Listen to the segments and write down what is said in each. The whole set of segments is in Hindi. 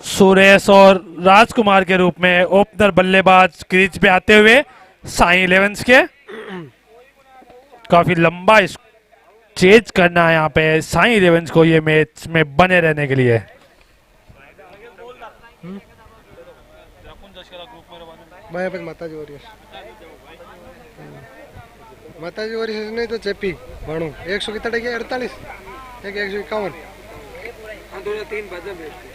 सुरेश और राजकुमार के रूप में ओपनर बल्लेबाज क्रीज पे आते हुए साई इलेवेंस के। काफी लंबा चेज करना है यहाँ पे साई इलेवेंस को ये मैच में बने रहने के लिए। माताजी वॉरियर्स नहीं तो चेपी भाणु 100 कितना गया 48 एक 151 दोनों तीन बजे भेजते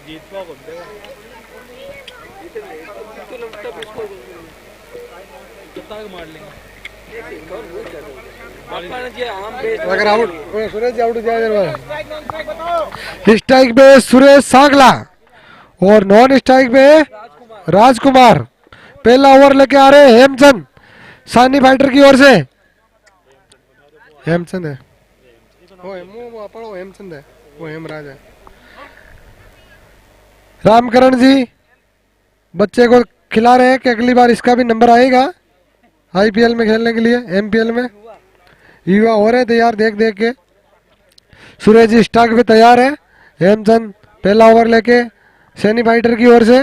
जीत पाओ को देगा तो लगता है इसको कितना मार लेंगे अगर आउट सुरेश आउट जाए स्ट्राइक पे सुरेश सागला और नॉन स्ट्राइक पे राजकुमार। पहला ओवर लेके आ रहे हेमचंद सानी फाइटर की ओर से। हेमचंद है वो हेमचंद है वो हेमराज है। रामकरण जी बच्चे को खिला रहे हैं कि अगली बार इसका भी नंबर आएगा आईपीएल में खेलने के लिए। एमपीएल में युवा हो रहे तैयार देख देख के। सूरज जी स्टॉक पे तैयार है। हेमचंद पहला ओवर लेके सैनी फाइटर की ओर से।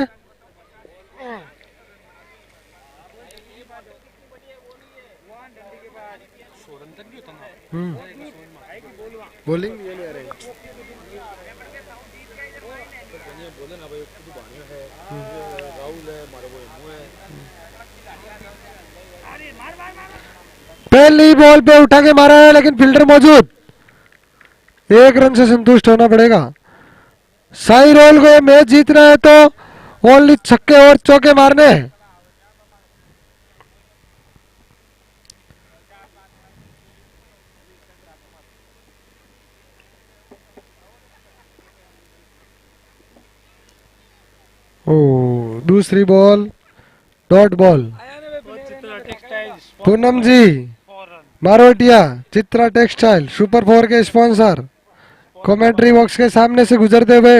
बॉलिंग पहली बॉल पे उठा के मारा है लेकिन फील्डर मौजूद। एक रन से संतुष्ट होना पड़ेगा। साई रोल को मैच जीतना है तो ओनली छक्के और चौके मारने हैं। दूसरी बॉल डॉट बॉल। पूनम जी मारोटिया चित्रा टेक्सटाइल सुपर 4 के स्पॉन्सर कमेंट्री बॉक्स के सामने से गुजरते हुए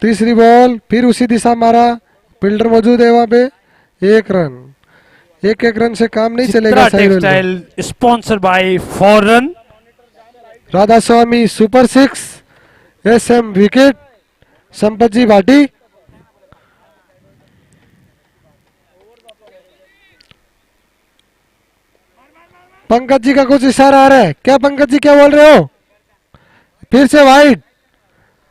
तीसरी बॉल फिर उसी दिशा मारा। फील्डर मौजूद है वहां पे। एक रन से काम नहीं चलेगा। Textile sponsor by foreign Radha Swami super 6 SM wicket Sampat ji Bhati. Pankaj ji का कुछ इशारा आ रहा है क्या? पंकज जी क्या बोल रहे हो? फिर से वाइड।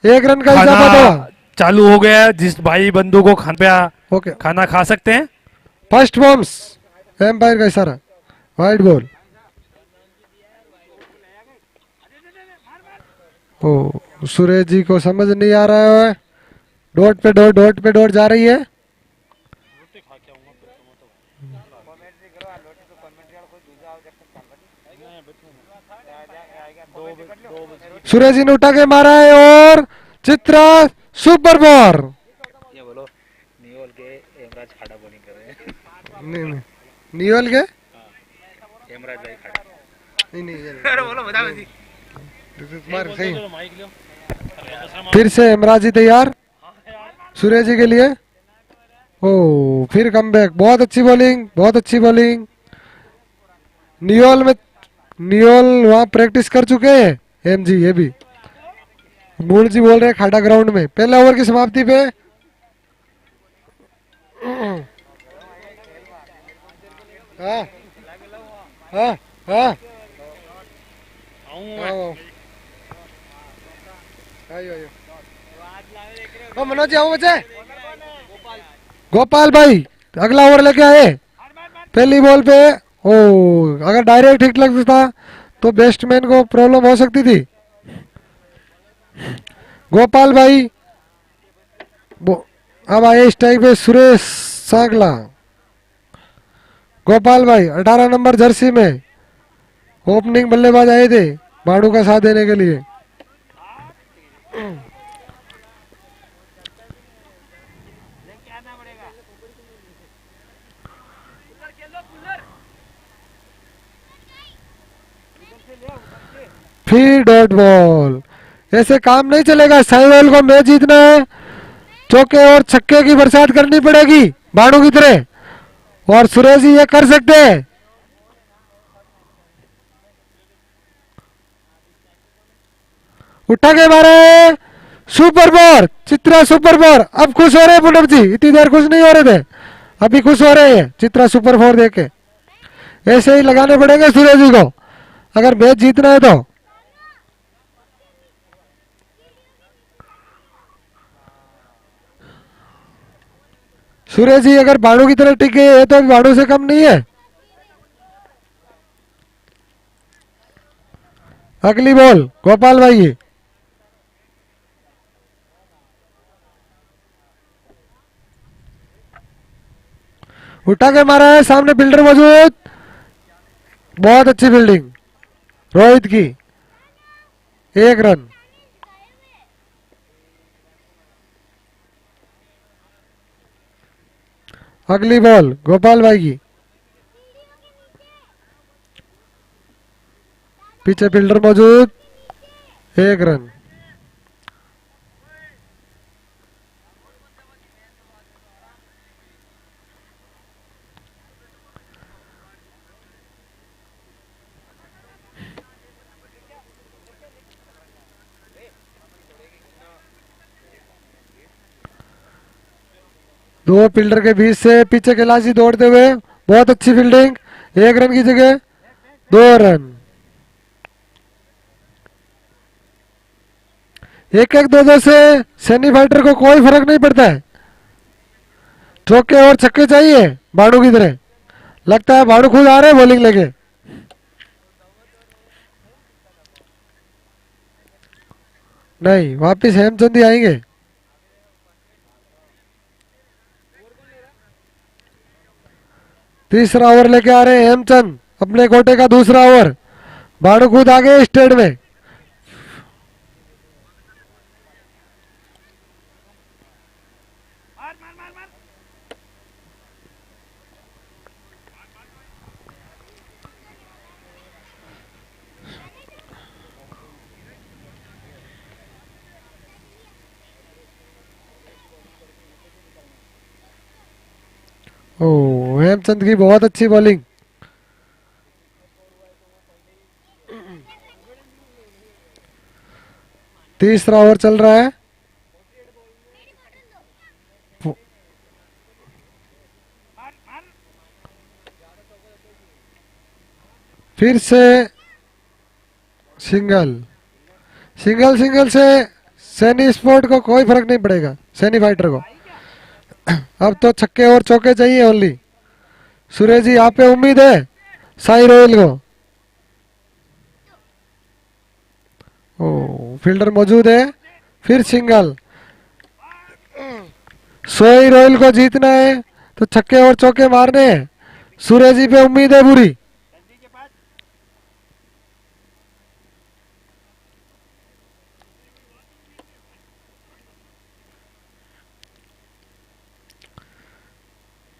एक रन का इजाफा हुआ। चालू हो गया। जिस भाई बंधु को खाना खा सकते हैं। फर्स्ट बॉम्स एम्पायर का इशारा। Wide ball. सुरेश जी को समझ नहीं आ रहा है। डॉट पे डॉट जा रही है। सुरेश जी ने उठा के मारा है और चित्रा सुपर बॉल। ये बोलो नियोल के हेमराज खाड़ा बॉलिंग कर रहे हैं। नहीं नियोल के हेमराज भाई खाड़ा नहीं अरे बोलो बता मत। सही। फिर से हेमराज जी तैयार सुरेश जी के लिए। फिर कमबैक। बहुत अच्छी बॉलिंग। नियोल वहां प्रैक्टिस कर चुके हैं। एम जी ये भी मूल जी बोल रहे हैं खाड़ा ग्राउंड में। पहला ओवर की समाप्ति पे मनोज आओ बच्चे। गोपाल भाई अगला ओवर लेके आए। पहली बॉल पे अगर डायरेक्ट हिट लगता तो बैट्समैन को प्रॉब्लम हो सकती थी। गोपाल भाई अब आए स्ट्राइक पे सुरेश सागला। गोपाल भाई 18 नंबर जर्सी में ओपनिंग बल्लेबाज आए थे भाड़ू का साथ देने के लिए। फिर डॉट बॉल। ऐसे काम नहीं चलेगा। साइवल को मैच जीतना है। चौके और छक्के की बरसात करनी पड़ेगी भाड़ू की तरह। और सुरेश जी ये कर सकते हैं। उठा के मारे, super four, Chitra super four. अब खुश हो रहे हैं पूनम जी, इतनी देर खुश नहीं हो रहे थे, अभी खुश हो रहे हैं चित्रा सुपर फोर देके। ऐसे ही लगाने पड़ेंगे सूर्य जी को अगर मैच जीतना है तो। सूर्य जी अगर बाणु की तरह टिके है तो बाणु से कम नहीं है। अगली बॉल गोपाल भाई की। उठा के मारा है, सामने बिल्डर मौजूद, बहुत अच्छी फील्डिंग रोहित की, 1 रन। अगली बॉल गोपाल भाई की, पीछे फील्डर मौजूद, 1 रन। दो फील्डर के बीच से पीछे खिलाड़ी दौड़ते हुए, बहुत अच्छी फील्डिंग, 1 रन की जगह 2 रन। 1-1, 2-2 से सैनी फाइटर को कोई फर्क नहीं पड़ता है। चौके और छक्के चाहिए बाणु की तरह। लगता है बाणु खुद आ रहे हैं बॉलिंग लेके। नहीं, वापिस हेमचंद ही आएंगे। तीसरा ओवर लेके आ रहे हैं हेमचंद, अपने कोटे का दूसरा ओवर। बाणु खुद आ गए स्टेट में। ओ, हेमचंद की बहुत अच्छी बॉलिंग। तीसरा ओवर चल रहा है। फिर से सिंगल, सिंगल सिंगल से सैनी स्पोर्ट को कोई फर्क नहीं पड़ेगा, सैनी फाइटर को। अब तो छक्के और चौके चाहिए ओनली। सूर्य जी आप पे उम्मीद है साई रोयल को। ओ, फील्डर मौजूद है, फिर सिंगल। साई रोयल को जीतना है तो छक्के और चौके मारने हैं। सूर्य जी पे उम्मीद है पूरी।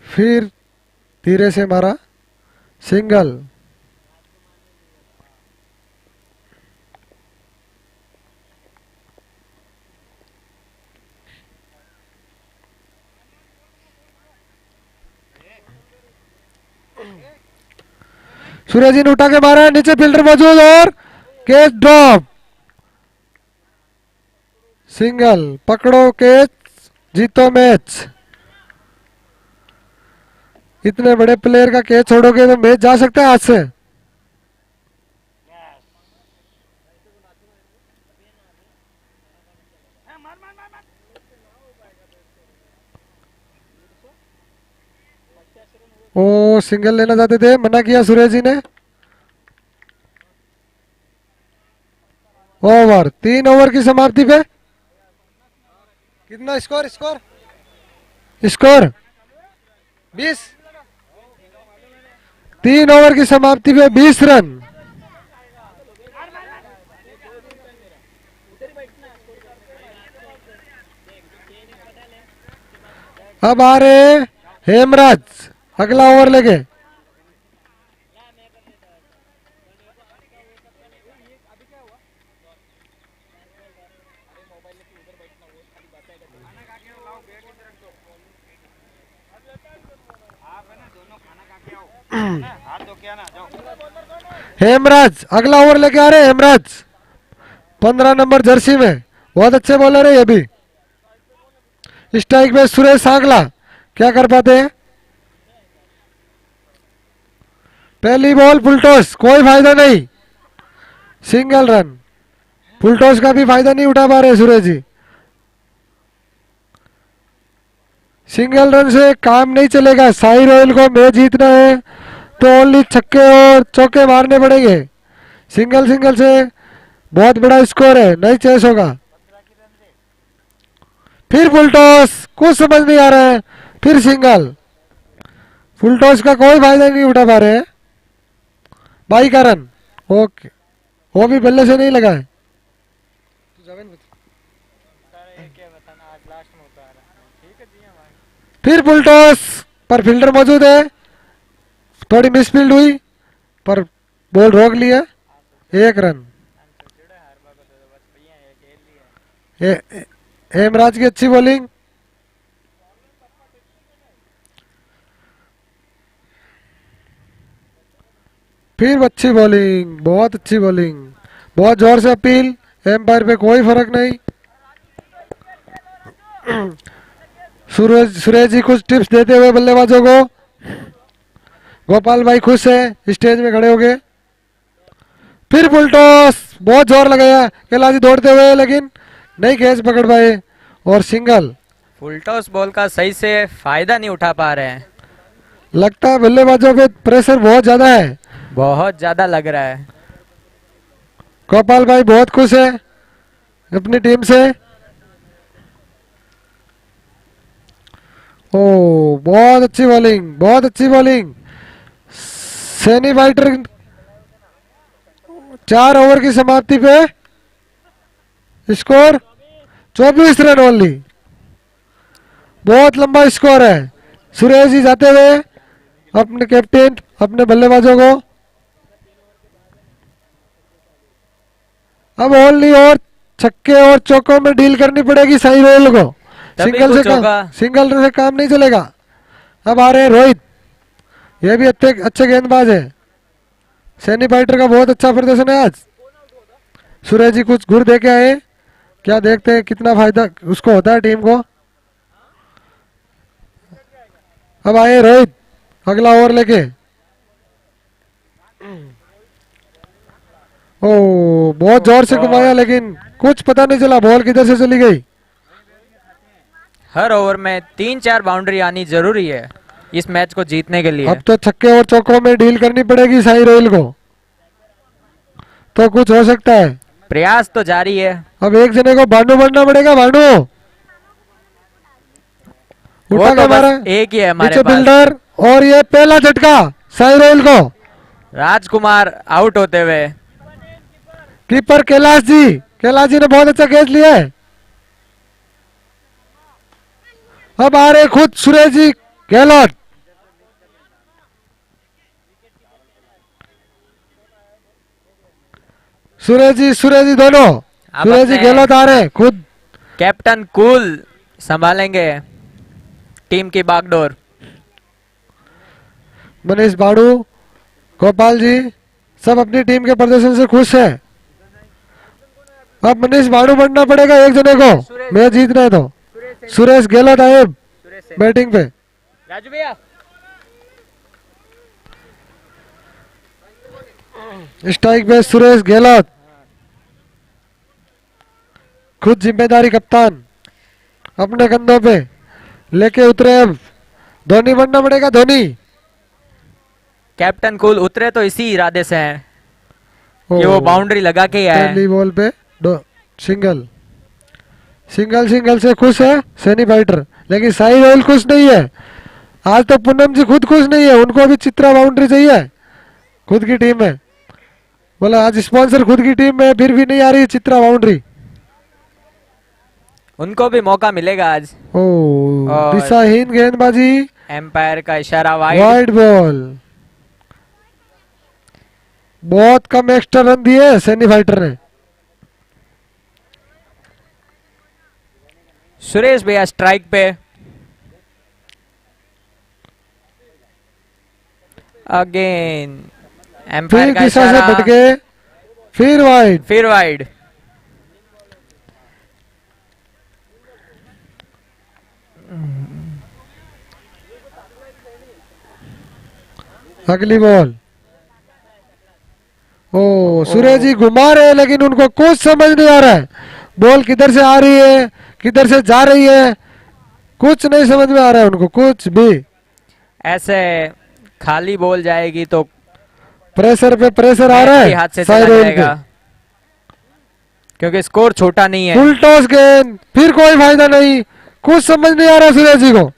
फिर धीरे से मारा, सिंगल। सूर्य जी ने उठा के मारा, नीचे फील्डर मौजूद और कैच ड्रॉप, सिंगल। पकड़ो कैच, जीतो मैच। इतने बड़े प्लेयर का कैच छोड़ोगे तो मैच जा सकता है हाथ से। ओ, सिंगल लेना चाहते थे, मना किया सूरज जी ने। ओवर, 3 ओवर की समाप्ति पे कितना स्कोर? स्कोर 20। 3 ओवर की समाप्ति पे 20 रन। अब आ रहे हेमराज अगला ओवर लेके। हेमराज अगला ओवर लेके आ रहे हैं। हेमराज 15 नंबर जर्सी में, बहुत अच्छे बॉलर है ये भी। स्ट्राइक में सुरेश सांगला, क्या कर पाते हैं? पहली बॉल फुलटॉस, कोई फायदा नहीं, सिंगल रन। फुलटॉस का भी फायदा नहीं उठा पा रहे सुरेश जी। सिंगल रन से काम नहीं चलेगा, साई रॉयल को मैच जीतना है तो ओनली छक्के और चौके मारने पड़ेंगे। सिंगल सिंगल से बहुत बड़ा स्कोर है, नहीं चेस होगा। फिर फुल टॉस, कुछ समझ नहीं आ रहा है, फिर सिंगल। फुल टॉस का कोई फायदा नहीं उठा पा रहे हैं। 22 का रन, ओके, वो भी बल्ले से नहीं लगा है। फिर फुल टॉस पर फील्डर मौजूद है, थोड़ी मिसफील्ड हुई पर बॉल रोक लिया, 1 रन। हेमराज की अच्छी बॉलिंग, फिर अच्छी बॉलिंग, बहुत अच्छी बॉलिंग, बहुत जोर से अपील, एम्पायर पे कोई फर्क नहीं। सुरेश जी कुछ टिप्स देते हुए बल्लेबाजों को। गोपाल भाई खुश है, स्टेज में खड़े हो गए। फिर फुल टॉस, बहुत जोर लगाया कैलाश दौड़ते हुए, लेकिन नहीं कैच पकड़ पाए और सिंगल। फुल टॉस बॉल का सही से फायदा नहीं उठा पा रहे हैं, लगता है बल्लेबाजों पे प्रेशर बहुत ज्यादा है, बहुत ज्यादा लग रहा है। गोपाल भाई बहुत खुश है अपनी टीम से। ओ बहुत अच्छी बॉलिंग, बहुत अच्छी बॉलिंग। सैनी फाइटर 4 ओवर की समाप्ति पे स्कोर 24 रन ओनली, बहुत लंबा स्कोर है। सुरेश जी जाते हुए अपने कैप्टन, अपने बल्लेबाजों को अब ओनली और छक्के और चौकों में डील करनी पड़ेगी साई रोयल को। तभी सिंगल से कुछ होगा। सिंगल से काम नहीं चलेगा। अब आ रहे हैं रोहित, ये भी अच्छे गेंदबाज है। सैनी फाइटर का बहुत अच्छा प्रदर्शन है आज। सुरेश जी कुछ गुर दे के आए, क्या देखते हैं कितना फायदा उसको होता है टीम को। अब आए रोहित अगला ओवर लेके। ओ बहुत जोर से घुमाया, लेकिन कुछ पता नहीं चला बॉल किधर से चली गई। हर ओवर में 3-4 बाउंड्री आनी जरूरी है इस मैच को जीतने के लिए। अब तो छक्के और चौकों में डील करनी पड़ेगी साई रोयल को, तो कुछ हो सकता है। प्रयास तो जारी है। अब एक जने को भानु बनना पड़ेगा, भानु वो उठा तो के बस मारा, एक ही है हमारे नीचे पास। बिल्डर, और ये पहला झटका साई रोयल को। राजकुमार आउट होते हुए। कीपर कैलाश जी ने बहुत अच्छा कैच लिया है। अब आ रहे खुद सुरेश जी गहलोत। सुरेश जी दोनों, अब सुरेश जी अपने गहलोत आ रहे हैं खुद। कैप्टन कूल संभालेंगे टीम की बागडोर। मनीष बाड़ू, गोपाल जी सब अपनी टीम के प्रदर्शन से खुश है। अब मनीष बाड़ू बनना पड़ेगा एक जने को, मैच जीतना है तो। सुरेश गहलोत आए बैटिंग पे। राजू भैया स्ट्राइक पे सुरेश गहलोत, खुद जिम्मेदारी कप्तान अपने कंधों पे लेके उतरे। अब धोनी बनना पड़ेगा, धोनी। कैप्टन कूल उतरे तो इसी इरादे से हैं कि वो बाउंड्री लगा के ही आए। पहली बॉल पे सिंगल सिंगल से खुश है सैनी फाइटर, लेकिन साई रोयल खुश नहीं है। आज तो पूनम जी खुद खुश नहीं है, उनको भी चित्रा बाउंड्री चाहिए खुद की टीम में। बोला आज स्पॉन्सर खुद की टीम में, फिर भी नहीं आ रही चित्रा बाउंड्री। उनको भी मौका मिलेगा आज। ओ और- दिशाहीन गेंदबाजी, एम्पायर का इशारा वाइड। Wide ball. बहुत कम एक्स्ट्रा रन दिए सैनी फाइटर ने। सुरेश भैया स्ट्राइक पे। अगेन एम्पायर फिर का दिशा से इशारा। भटके, फिर वाइड। फिर वाइड। अगली बॉल। ओ सूरज जी घुमा रहे हैं लेकिन उनको कुछ समझ नहीं आ रहा है, बॉल किधर से आ रही है किधर से जा रही है, कुछ नहीं समझ में आ रहा है उनको कुछ भी। ऐसे खाली बॉल जाएगी तो प्रेशर पे प्रेशर आ रहा मैच भी है हाथ से साई चला रोयल जाएगा, क्योंकि स्कोर छोटा नहीं के। है। फुल टॉस गेंद, फिर कोई फायदा नहीं, कुछ समझ नहीं आ रहा सूरज जी को।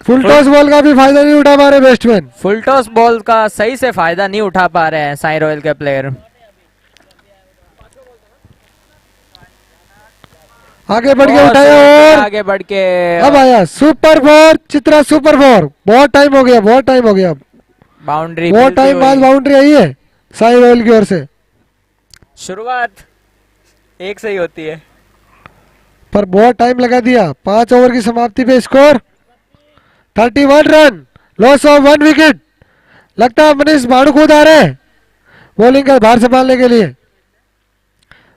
फुल टॉस बॉल का भी फायदा नहीं उठा पा रहे बैट्समैन। फुल टॉस बॉल का सही से फायदा नहीं उठा पा रहे हैं साई रॉयल के प्लेयर। आगे बढ़ के और उठाया और आगे बढ़ के अब आया super four, Chitra super four. बहुत टाइम हो गया, बहुत टाइम हो गया, बाउंड्री बहुत टाइम बाद बाउंड्री आई है साई रॉयल की ओर से। शुरुआत एक से ही होती है। पर बहुत टाइम लगा दिया। 5 ओवर की समाप्ति पे score 31 run, loss of 1 wicket. लगता है मनीष भाड़ू खुद आ रहे हैं बॉलिंग का भार संभालने के लिए।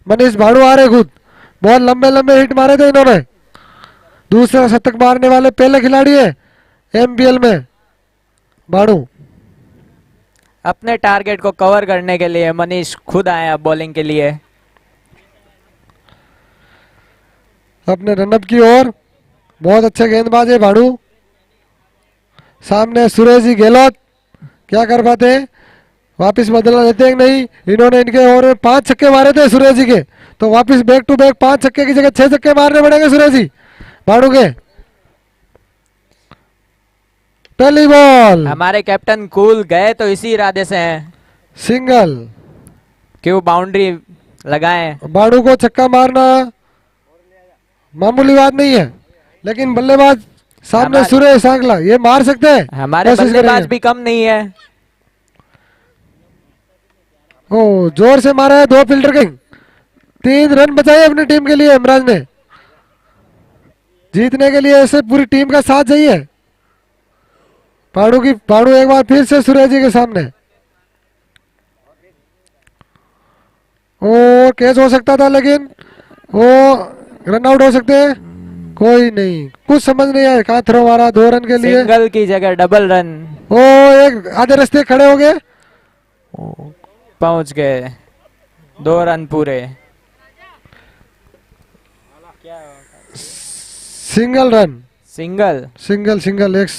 मनीष भाड़ू आ रहे खुद, बहुत लंबे लंबे हिट मारे थे इन्होंने। दूसरा शतक मारने वाले पहले खिलाड़ी है एमपीएल में भाड़ू। अपने टारगेट को कवर करने के लिए मनीष खुद आया बॉलिंग के लिए। अपने रनअप की ओर बहुत अच्छे गेंदबाज है भाड़ू। सामने सुरेश जी गहलोत, क्या कर पाते हैं, वापिस बदला लेते हैं कि नहीं। इन्होंने इनके ओवर में 5 छक्के मारे थे सुरेश जी के, तो वापिस बैक टू बैक 5 छक्के की जगह 6 छक्के मारने पड़ेंगे सुरेश जी भाड़ू के। पहली बॉल हमारे कैप्टन कूल गए तो इसी इरादे से हैं सिंगल। कि वो बाउंड्री लगाएं। भाड़ू को छक्का मारना मामूली बात नहीं है, लेकिन बल्लेबाज सामने सुरेश सांगला ये मार सकते हैं। हमारे कोशिश बल्लेबाज करेंगे। भी कम नहीं है। ओ जोर से मारा है 2 फील्डर किंग। 3 रन बचाए अपनी टीम के लिए इमरान ने। जीतने के लिए ऐसे पूरी टीम का साथ चाहिए। भाड़ू एक बार फिर से सुरेश जी के सामने। ओ कैच हो सकता था लेकिन वो रन आउट हो सकते हैं, कोई नहीं, कुछ समझ नहीं आया। कहाँ थ्रो मारा 2 रन के लिए। सिंगल की जगह डबल रन। ओ एक आधे रास्ते खड़े हो गए, पहुंच गए 2 रन पूरे। Single run, single single single एक।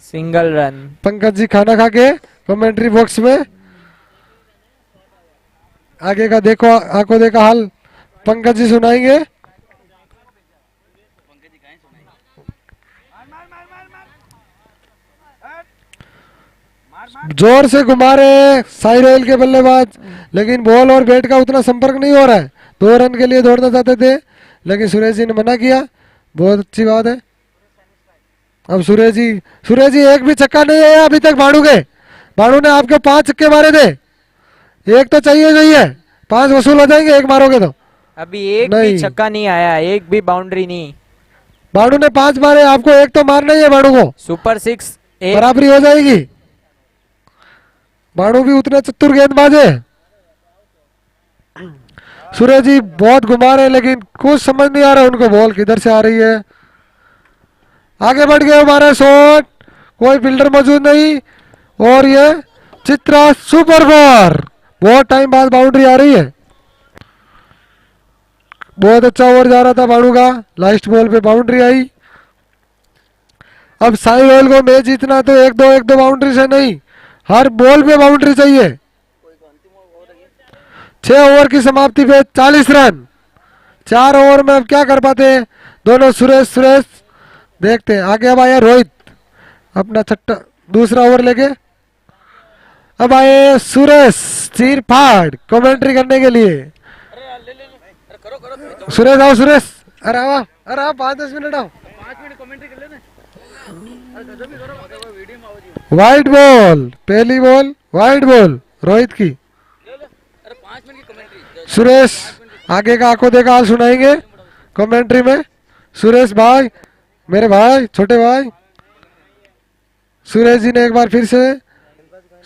Single run. पंकज जी खाना खा के कमेंट्री बॉक्स में आगे का देखो, आंखों देखा हाल पंकज जी सुनाएंगे। जोर से घुमा रहे साई रॉयल के बल्लेबाज, लेकिन बॉल और बैट का उतना संपर्क नहीं हो रहा है। 2 रन के लिए दौड़ना चाहते थे लेकिन सुरेश जी ने मना किया। बहुत अच्छी बात है। अब सुरेश जी एक भी छक्का नहीं आया अभी तक भाड़ू के। भाड़ू ने आपके 5 छक्के मारे थे, एक तो चाहिए 5 वसूल हो जाएंगे एक मारोगे तो। अभी एक भी छक्का नहीं आया, एक भी बाउंड्री नहीं। भाड़ू ने 5 मारे, आपको एक तो मारना ही है भाड़ू को। सुपर 6 बराबरी हो जाएगी। भाड़ू भी उतने चतुर गेंदबाज है। सुरेश जी बहुत घुमा रहे लेकिन कुछ समझ नहीं आ रहा उनको बॉल किधर से आ रही है। आगे बढ़ गए हमारा शॉट, कोई फील्डर मौजूद नहीं और ये चित्रा सुपर फोर। बहुत टाइम बाद बाउंड्री आ रही है। बहुत अच्छा ओवर जा रहा था भाड़ू का, लास्ट बॉल पे बाउंड्री आई। अब साई रॉयल को मैच जीतना तो एक दो बाउंड्री से नहीं, हर बॉल पे बाउंड्री चाहिए। 6 ओवर की समाप्ति पे 40 रन। 4 ओवर में अब क्या कर पाते हैं दोनों सुरेश देखते हैं। आगे अब आया रोहित अपना छठा दूसरा ओवर लेके। अब आए सुरेश चीर फाड़ कमेंट्री करने के लिए। सुरेश आओ सुरेश, अरे आओ 5-10 मिनट आओ। 5 मिनट कमेंट्री कर लेना। वाइड बॉल, पहली बॉल वाइड बॉल रोहित की। सुरेश आगे का आंखों देखा हाल सुनाएंगे कमेंट्री में। सुरेश भाई, मेरे भाई, छोटे भाई। सुरेश जी ने एक बार फिर से,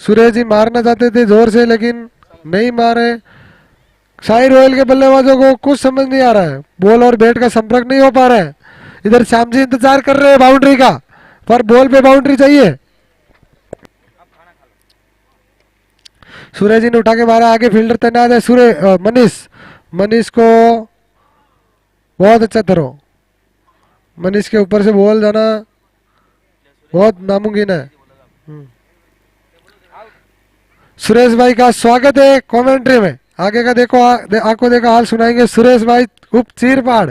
सुरेश जी मारना चाहते थे जोर से लेकिन नहीं मारे। साई रॉयल के बल्लेबाजों को कुछ समझ नहीं आ रहा है, बॉल और बैट का संपर्क नहीं हो पा रहा है। इधर श्याम जी इंतजार कर रहे हैं बाउंड्री का, पर बॉल पे बाउंड्री चाहिए। सूरज जी ने उठा के मारा, आगे फील्डर तैनात है मनीष। मनीष को बहुत अच्छा थ्रो। मनीष के ऊपर से बॉल जाना बहुत नामुमकिन है। सुरेश भाई का स्वागत है कमेंट्री में। आगे का देखो, आपको देखो हाल सुनाएंगे सुरेश भाई उप चीरपाड़।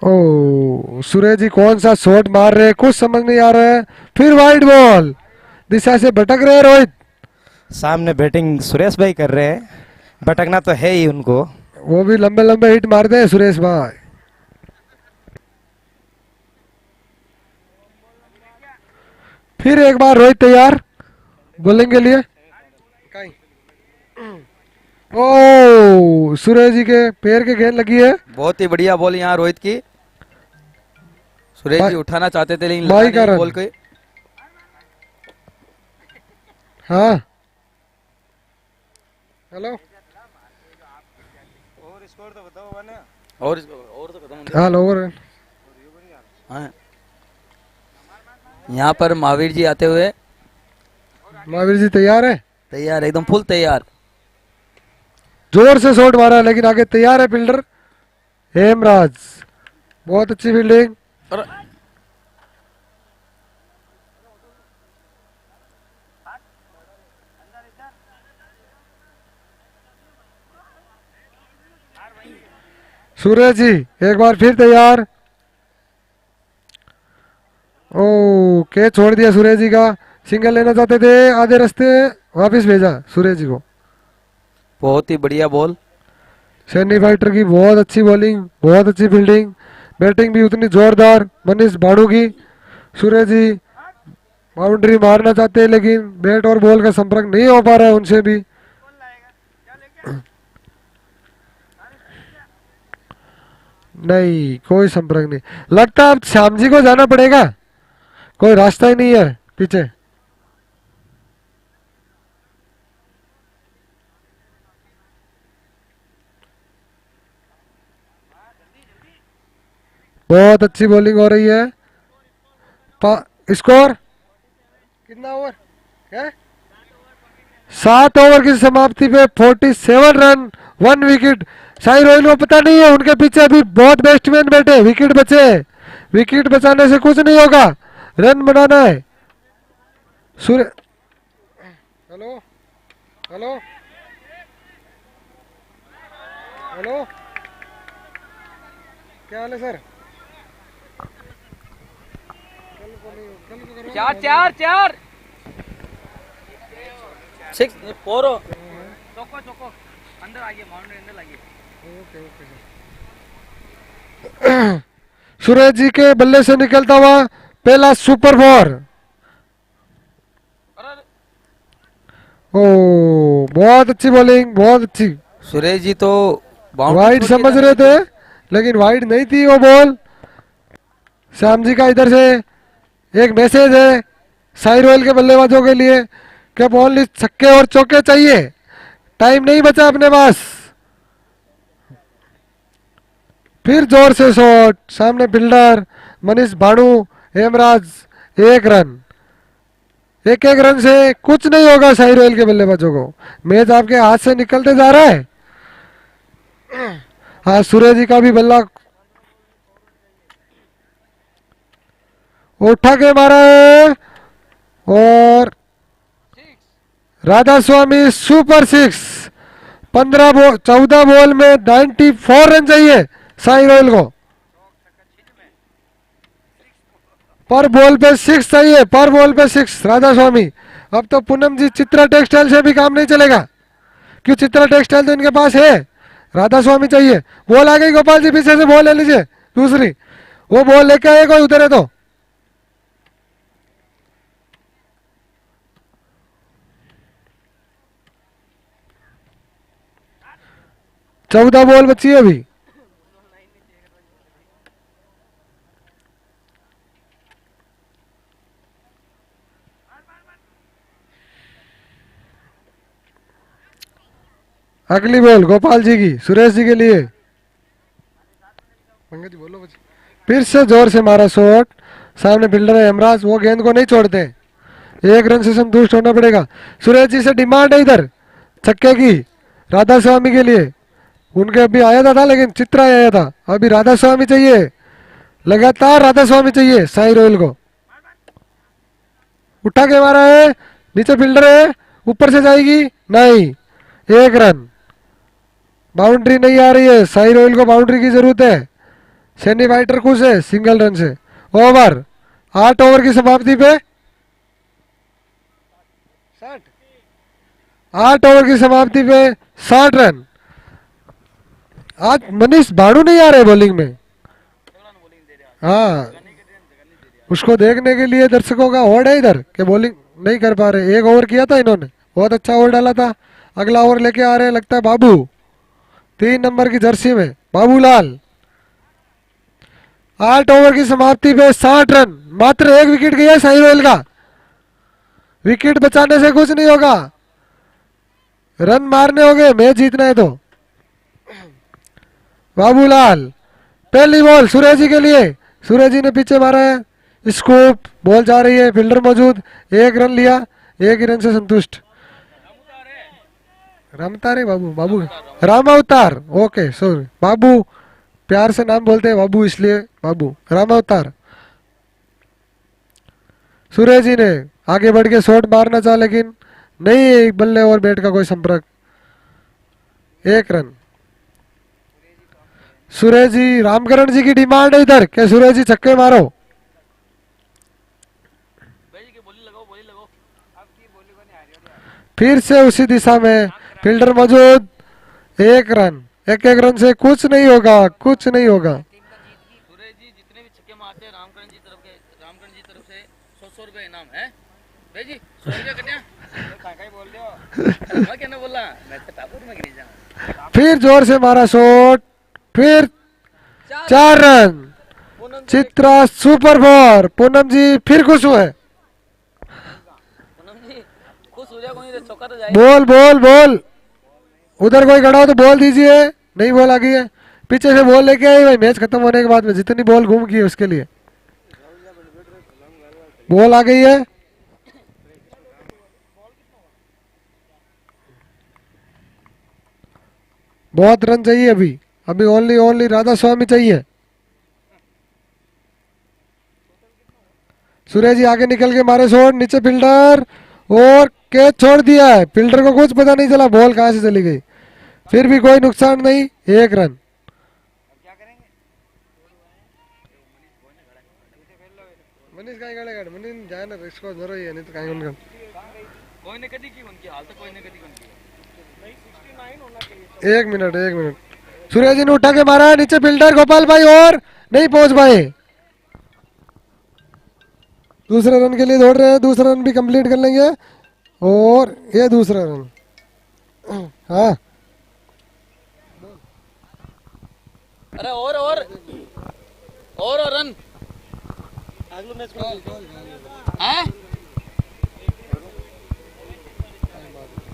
ओ सुरेश जी कौन सा शॉट मार रहे हैं, कुछ समझ नहीं आ रहा है। फिर वाइड बॉल, दिशा से भटक रहे हैं रोहित। सामने बैटिंग सुरेश भाई कर रहे हैं, भटकना तो है ही उनको। वो भी लंबे लंबे हिट मारते हैं सुरेश भाई। फिर एक बार रोहित तैयार बॉलिंग के लिए। ओ सुरेश जी के पैर के गेंद लगी है। बहुत ही बढ़िया बॉल यहाँ रोहित की। सुरेश जी उठाना चाहते थे लेकिन भाई लगा का नहीं रन। बॉल के। हाँ हेलो, और तो खत्म हाँ ओवर। हाँ। यहाँ पर महावीर जी आते हुए महावीर जी तैयार है, तैयार, एकदम फुल तैयार। जोर से शॉट मारा है लेकिन आगे तैयार है फील्डर हेमराज। बहुत अच्छी फील्डिंग। सूरज जी एक बार फिर तैयार। ओ कैच छोड़ दिया सूरज जी का। सिंगल लेना चाहते थे, आधे रास्ते वापस भेजा सूरज जी को। बहुत ही बढ़िया बॉल। सैनी फाइटर की बहुत अच्छी बॉलिंग, बहुत अच्छी फील्डिंग, बैटिंग भी उतनी जोरदार मनीष भाड़ू की। सूरज जी बाउंड्री मारना चाहते हैं लेकिन बैट और बॉल का संपर्क नहीं हो पा रहा है उनसे भी। नहीं कोई संपर्क नहीं। लगता है अब श्याम जी को जाना पड़ेगा, कोई रास्ता ही नहीं है पीछे। बहुत अच्छी बॉलिंग हो रही है। स्कोर कितना ओवर है? 7 ओवर की समाप्ति पे 47 रन 1 विकेट। साई रोहिल को पता नहीं है उनके पीछे अभी बहुत बैट्समैन बैठे, विकेट बचे। विकेट बचाने से कुछ नहीं होगा, रन बनाना है। सूर्य हेलो हेलो हेलो, क्या हाल है सर? चार चार चार 6 4 चौको चौको अंदर आइए, बाउंड्री अंदर लाइए। सूरज जी के बल्ले से निकलता हुआ पहला सुपर 4। ओ बहुत अच्छी बॉलिंग, बहुत अच्छी। सुरेश जी तो वाइड समझ रहे थे लेकिन वाइड नहीं थी वो बॉल। श्याम जी का इधर से एक मैसेज है साई रोयल के बल्लेबाजों के लिए कि बॉल छक्के और चौके चाहिए, टाइम नहीं बचा अपने पास। फिर जोर से शॉट, सामने फील्डर मनीष भाड़ू, हेमराज। 1 रन, एक रन से कुछ नहीं होगा साई रोयल के बल्लेबाजों को। मैच आपके हाथ से निकलते जा रहा है। हाँ सूर्य जी का भी बल्ला उठा के मारा है और राधा स्वामी सुपर 6। 14 बॉल में 94 रन चाहिए साई रोयल को। पर बॉल पे 6 चाहिए, पर बॉल पे 6 राधा स्वामी। अब तो पूनम जी चित्रा टेक्सटाइल से भी काम नहीं चलेगा, क्यों चित्रा टेक्सटाइल तो इनके पास है। राधा स्वामी चाहिए। बॉल आ गई गोपाल जी, पीछे से बॉल ले लीजिए दूसरी। वो बॉल लेके आए, कोई उतरे तो। चौदह बॉल बची है अभी। अगली बॉल गोपाल जी की, सुरेश जी के लिए। पंकज जी बोलो कुछ। फिर से जोर से मारा शॉट, सामने फील्डर है यमराज, वो गेंद को नहीं छोड़ते। एक रन से संतुष्ट होना पड़ेगा। सुरेश जी से डिमांड है इधर छक्के की राधा स्वामी के लिए। उनके अभी आया था लेकिन चित्रा आया था, अभी राधा स्वामी चाहिए, लगातार राधा स्वामी चाहिए साई रोयल को। उठा के मारा है, नीचे फील्डर है, ऊपर से जाएगी नहीं, एक रन। बाउंड्री नहीं आ रही है, साई रोयल को बाउंड्री की जरूरत है। सैनी वाइटर खुश है सिंगल रन से। ओवर 8 ओवर की समाप्ति पे 8 ओवर की समाप्ति पे 60 रन। आज मनीष भाड़ू नहीं आ रहे बॉलिंग में। हाँ, उसको देखने के लिए दर्शकों का होड़ है इधर कि बॉलिंग नहीं कर पा रहे। एक ओवर किया था इन्होंने, बहुत अच्छा ओवर डाला था। अगला ओवर लेके आ रहे हैं लगता है बाबू, 3 नंबर की जर्सी में बाबूलाल। 8 ओवर की समाप्ति पे 60 रन, मात्र एक विकेट गया साई रोयल का। विकेट बचाने से कुछ नहीं होगा, रन मारने होंगे मैच जीतना है तो। बाबूलाल पहली बॉल सुरेश जी के लिए, सुरेश जी ने पीछे मारा है, स्कूप बॉल जा रही है, फील्डर मौजूद, एक रन लिया, एक ही रन से संतुष्ट। रामतारे बाबू, बाबू राम अवतार, ओके सॉरी बाबू, प्यार से नाम बोलते हैं बाबू इसलिए बाबू, राम अवतार। सुरेश जी ने आगे बढ़ के शॉट मारना चाहा लेकिन नहीं, बल्ले और बैट का कोई संपर्क, एक रन। सुरेश जी, रामकरण जी की डिमांड है इधर कि सुरेश जी छक्के मारो। फिर से उसी दिशा में फील्डर मौजूद, एक रन, एक एक रन से कुछ नहीं होगा, कुछ नहीं होगा। सुरेश जी जितने भी छक्के मारते हैं रामकरण जी तरफ से 100 रुपए इनाम है। भाई जी 100 रुपए कन्या काका ही बोल रहे हो, मैं क्या बोला, मैं तो टापुर में गिरी जाऊं। फिर जोर से मारा शॉट, फिर 4 रन। चित्रा सुपर 4। पूनम जी फिर खुश हुए। बोल बोल बोल, उधर कोई खड़ा हो तो बोल दीजिए। नहीं बोल आ गई है, पीछे से बॉल लेके आई भाई, मैच खत्म होने के बाद में जितनी बॉल घूम गई है उसके लिए बॉल आ गई है। बहुत रन चाहिए अभी, अभी ओनली ओनली राधा स्वामी चाहिए। सुरेश जी आगे निकल के मारे शॉट, नीचे फील्डर और कैच छोड़ दिया है, फील्डर को कुछ पता नहीं चला बॉल कहां से चली गई। फिर भी कोई नुकसान नहीं, एक रन। मनीष कहीं गड़ेगा, मनीष जाए ना, इसको जरूर ही है, नहीं तो कहीं उनका कोई ने कदी की उनकी हाल तो कोई ने कदी उनकी। 1 मिनट 1 मिनट। सुरेश जी ने उठा के मारा, नीचे फील्डर गोपाल भाई और नहीं पहुंच पाए। दूसरे रन के लिए दौड़ रहे हैं, दूसरा रन भी कंप्लीट कर लेंगे और ये दूसरा रन। हाँ अरे और रन हैं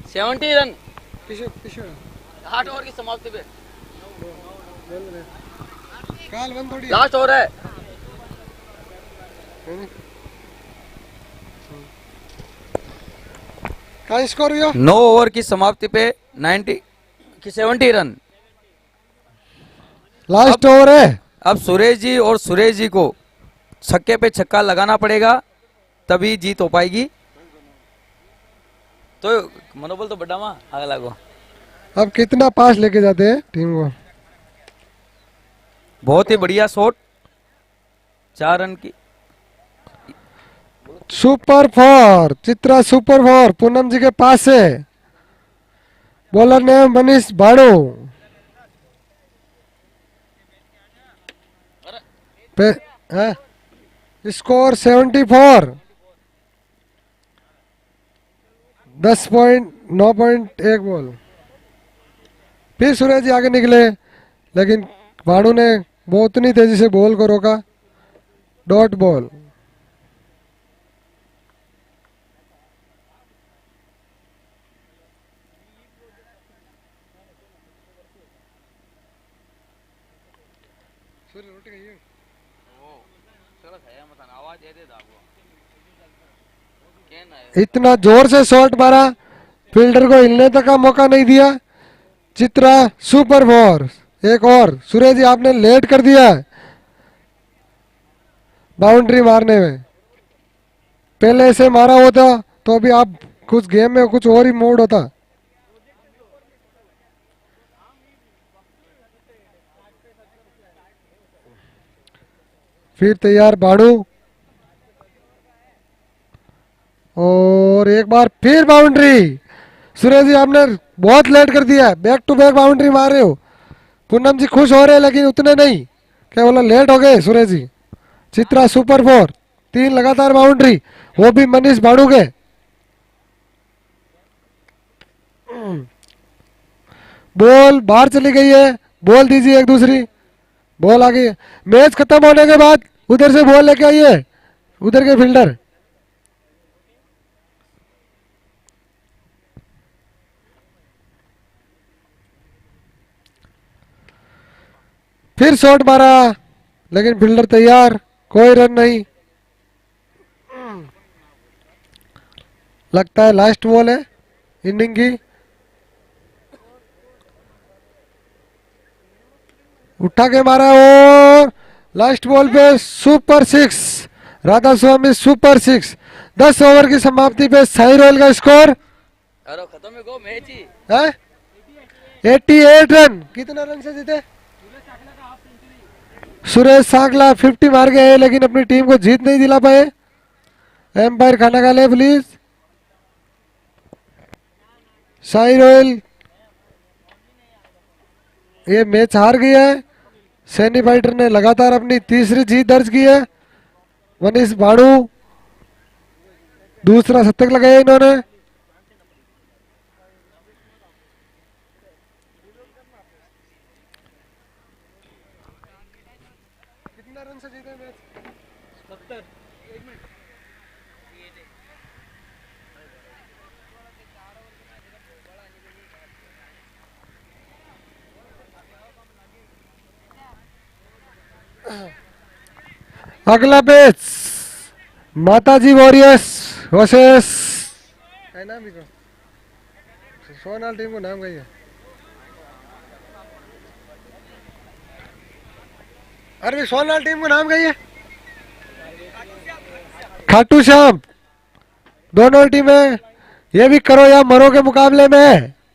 70 रन 8 ओवर की समाप्ति पे लास्ट ओवर है। क्या स्कोर हुआ? 9 ओवर की समाप्ति पे 70 रन। लास्ट ओवर है। अब सुरेश जी और सुरेश जी को छक्के पे छक्का लगाना पड़ेगा तभी जीत हो पाएगी। तो मनोबल तो बड़ा मां अगला को। अब कितना पास लेके जाते हैं टीम को। बहुत ही बढ़िया शॉट, 4 रन की। सुपर 4, चित्रा सुपर 4 पूनम जी के पास है। बॉलर ने मनीष भाड़ू। स्कोर 74। 10.9.1 बॉल। फिर सूरज जी आगे निकले लेकिन भाड़ू ने बहुत उतनी तेजी से बॉल को रोका। Dot ball. चलो है मत आवाज दे दे दागो क्या ना इतना जोर से शॉट मारा, फील्डर को हिलने तक का मौका नहीं दिया। Chitra super four. एक और सूर्य जी आपने लेट कर दिया है बाउंड्री मारने में। पहले से मारा होता तो अभी आप कुछ गेम में कुछ और ही मोड होता। फिर तैयार बाणू, और एक बार फिर बाउंड्री। सुरेश जी आपने बहुत लेट कर दिया, बैक टू बैक बाउंड्री मार रहे हो। पूनम जी खुश हो रहे हैं लेकिन उतने नहीं, क्या बोला लेट हो गए सुरेश जी। चित्रा सुपर फोर, 3 लगातार बाउंड्री, वो भी मनीष बाणू के। बॉल बाहर चली गई है, बॉल दीजिए एक दूसरी। बॉल आ गई। मैच खत्म होने के बाद उधर से बॉल लेके आइए, उधर के फील्डर। फिर शॉट मारा लेकिन फील्डर तैयार, कोई रन नहीं। लगता है लास्ट बॉल है इनिंग की। उठा के मारा और लास्ट बॉल पे super 6, Radha Swami super 6। 10 over की समाप्ति पे साई रॉयल का स्कोर अरे खत्म है गो मैच ही है 88 रन। कितना रन से जीते? सुरेश सांगला 50 मार गए लेकिन अपनी टीम को जीत नहीं दिला पाए। एम्पायर खाना खा ले प्लीज। साई रॉयल ये मैच हार गया है। सैनी फाइटर ने लगातार अपनी तीसरी जीत दर्ज की है। मनीष बाणू दूसरा शतक लगाया इन्होंने। कितना रन से जीते मैच? 70। अगला मैच माताजी वॉरियर्स वर्सेस नाम भी सोनाल टीम को नाम कहिए। अरे सोनाल टीम को नाम कहिए। खाटू श्याम। दोनों टीमें ये भी करो या मरो के मुकाबले में है।